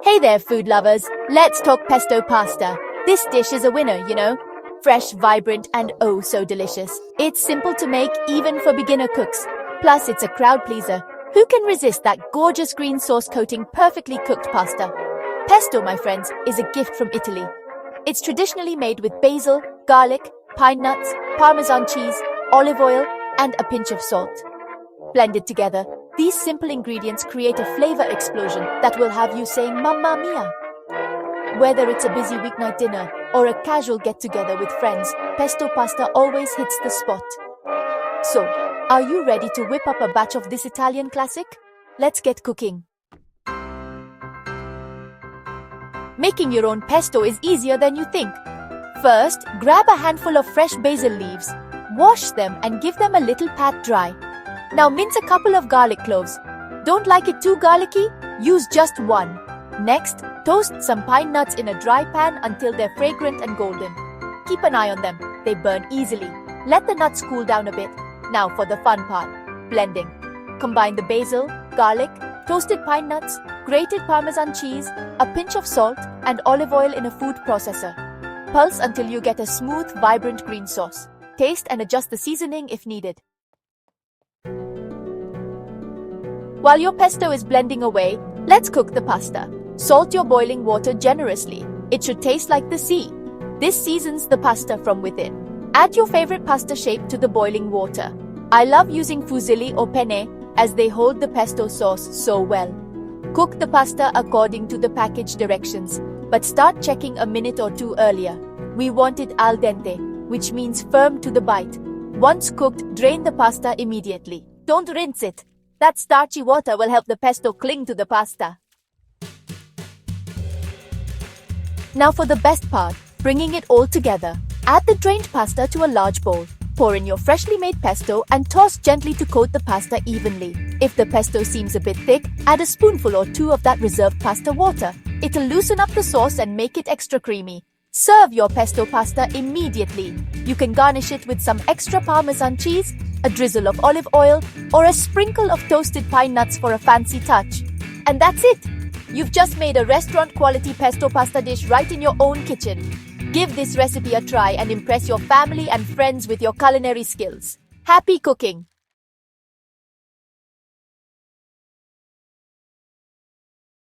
Hey there, food lovers. Let's talk pesto pasta. This dish is a winner, you know. Fresh, vibrant, and oh so delicious. It's simple to make, even for beginner cooks. Plus, it's a crowd pleaser. Who can resist that gorgeous green sauce coating perfectly cooked pasta? Pesto, my friends, is a gift from Italy. It's traditionally made with basil, garlic, pine nuts, parmesan cheese, olive oil, and a pinch of salt. Blended together, these simple ingredients create a flavor explosion that will have you saying Mamma Mia! Whether it's a busy weeknight dinner or a casual get-together with friends, pesto pasta always hits the spot. So, are you ready to whip up a batch of this Italian classic? Let's get cooking. Making your own pesto is easier than you think. First, grab a handful of fresh basil leaves, wash them and give them a little pat dry. Now mince a couple of garlic cloves. Don't like it too garlicky? Use just one. Next, toast some pine nuts in a dry pan until they're fragrant and golden. Keep an eye on them, they burn easily. Let the nuts cool down a bit. Now for the fun part, blending. Combine the basil, garlic, toasted pine nuts, grated parmesan cheese, a pinch of salt, and olive oil in a food processor. Pulse until you get a smooth, vibrant green sauce. Taste and adjust the seasoning if needed. While your pesto is blending away, let's cook the pasta. Salt your boiling water generously. It should taste like the sea. This seasons the pasta from within. Add your favorite pasta shape to the boiling water. I love using fusilli or penne as they hold the pesto sauce so well. Cook the pasta according to the package directions, but start checking a minute or two earlier. We want it al dente, which means firm to the bite. Once cooked, drain the pasta immediately. Don't rinse it. That starchy water will help the pesto cling to the pasta. Now for the best part, bringing it all together. Add the drained pasta to a large bowl. Pour in your freshly made pesto and toss gently to coat the pasta evenly. If the pesto seems a bit thick, add a spoonful or two of that reserved pasta water. It'll loosen up the sauce and make it extra creamy. Serve your pesto pasta immediately. You can garnish it with some extra parmesan cheese, a drizzle of olive oil, or a sprinkle of toasted pine nuts for a fancy touch. And that's it! You've just made a restaurant-quality pesto pasta dish right in your own kitchen. Give this recipe a try and impress your family and friends with your culinary skills. Happy cooking!